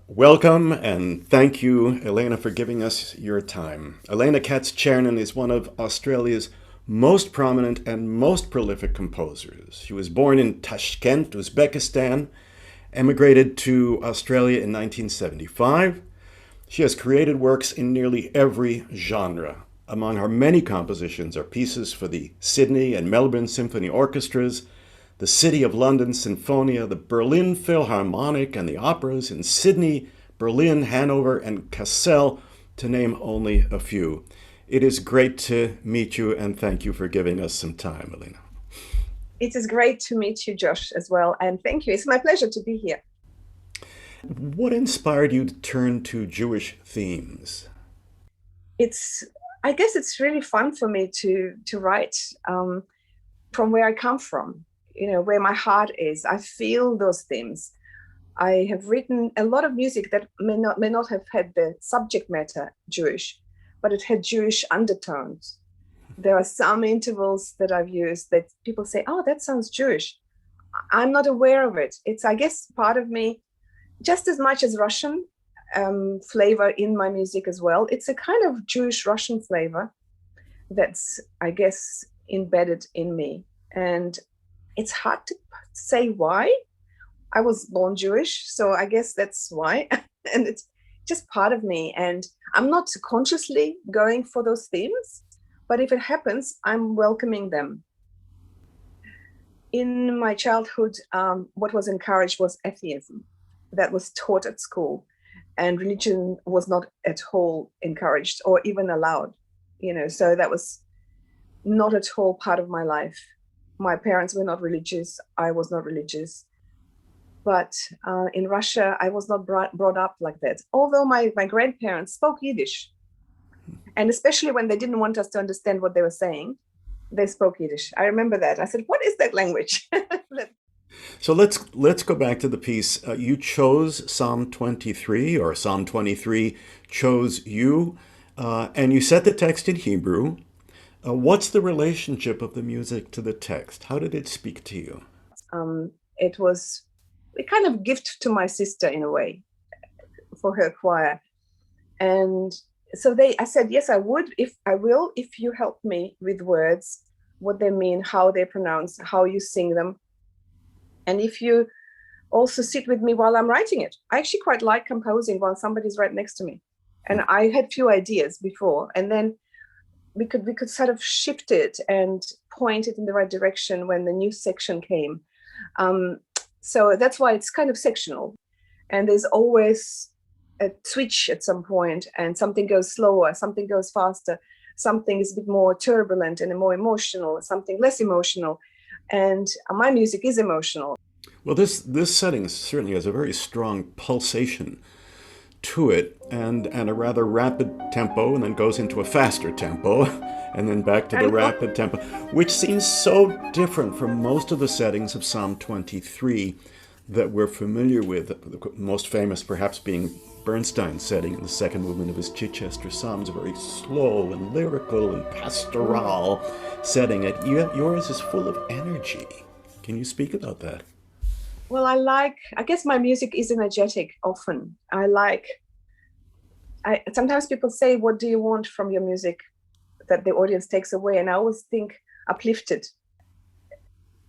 Welcome and thank you, Elena, for giving us your time. Elena Kats-Chernin is one of Australia's most prominent and most prolific composers. She was born in Tashkent, Uzbekistan, emigrated to Australia in 1975. She has created works in nearly every genre. Among her many compositions are pieces for the Sydney and Melbourne Symphony Orchestras, the City of London Sinfonia, the Berlin Philharmonic, and the operas in Sydney, Berlin, Hanover, and Kassel, to name only a few. It is great to meet you, and thank you for giving us some time, Elena. It is great to meet you, Josh, as well. And thank you. It's my pleasure to be here. What inspired you to turn to Jewish themes? It's, I guess it's really fun for me to write from where I come from, where my heart is. I feel those themes. I have written a lot of music that may not have had the subject matter Jewish, but it had Jewish undertones. There are some intervals that I've used that people say, "Oh, that sounds Jewish." I'm not aware of it. It's, I guess, part of me, just as much as Russian flavor in my music as well. It's a kind of Jewish Russian flavor that's, I guess, embedded in me. And it's hard to say why. I was born Jewish, so I guess that's why. And it's just part of me. And I'm not consciously going for those themes, but if it happens, I'm welcoming them. In my childhood, what was encouraged was atheism that was taught at school, and religion was not at all encouraged or even allowed. So that was not at all part of my life. My parents were not religious. I was not religious. But in Russia, I was not brought up like that. Although my grandparents spoke Yiddish, and especially when they didn't want us to understand what they were saying, they spoke Yiddish. I remember that. I said, "What is that language?" So let's go back to the piece. You chose Psalm 23, or Psalm 23 chose you, and you set the text in Hebrew. What's the relationship of the music to the text? How did it speak to you? It was a kind of gift to my sister in a way for her choir. And so I said, yes, I will, if you help me with words, what they mean, how they pronounce, how you sing them. And if you also sit with me while I'm writing it. I actually quite like composing while somebody's right next to me. And I had few ideas before, and then we could sort of shift it and point it in the right direction when the new section came. So that's why it's kind of sectional. And there's always a switch at some point, and something goes slower, something goes faster, something is a bit more turbulent and more emotional, something less emotional. And my music is emotional. Well, this setting certainly has a very strong pulsation to it, and a rather rapid tempo, and then goes into a faster tempo, and then back to the rapid tempo, which seems so different from most of the settings of Psalm 23 that we're familiar with, the most famous perhaps being Bernstein's setting in the second movement of his Chichester Psalms, a very slow and lyrical and pastoral setting. Yours is full of energy. Can you speak about that? Well, I guess my music is energetic often. Sometimes people say, what do you want from your music that the audience takes away? And I always think uplifted.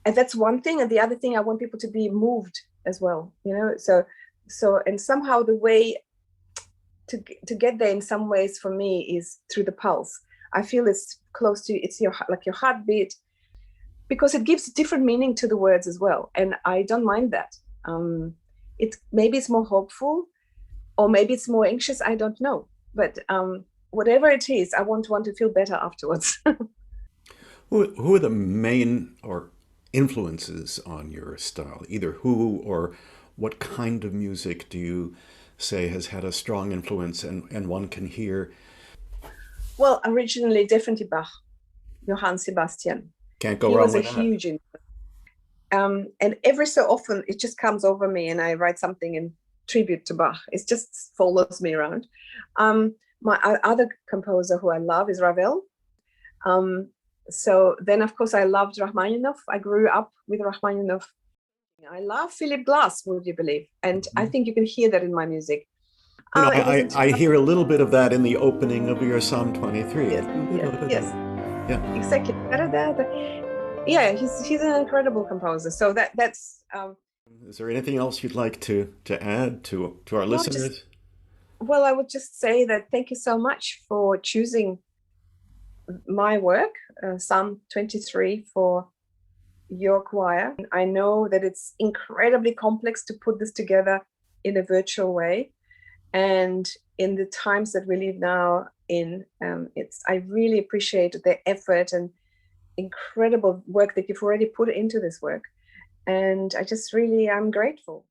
And that's one thing. And the other thing, I want people to be moved as well, and somehow the way to get there in some ways for me is through the pulse. I feel it's close to, it's your heartbeat, because it gives different meaning to the words as well. And I don't mind that. Maybe it's more hopeful, or maybe it's more anxious. I don't know. But whatever it is, I want one to feel better afterwards. Who are the main or influences on your style? Either who or what kind of music do you say has had a strong influence and one can hear? Well, originally, definitely Bach, Johann Sebastian. Can't go He wrong was a with that. huge influence. And every so often, it just comes over me, and I write something in tribute to Bach. It just follows me around. My other composer who I love is Ravel. So then, of course, I loved Rachmaninoff. I grew up with Rachmaninoff. I love Philip Glass, would you believe? And I think you can hear that in my music. You know, It was a I hear a little bit of that in the opening of your Psalm 23. yes, yes, yes, Yeah. exactly. Yeah, he's an incredible composer. So that's Is there anything else you'd like to add to our not just listeners? well, I would just say that thank you so much for choosing my work, Psalm 23, for your choir. I know that it's incredibly complex to put this together in a virtual way. And in the times that we live now in, I really appreciate the effort and incredible work that you've already put into this work. And I'm grateful.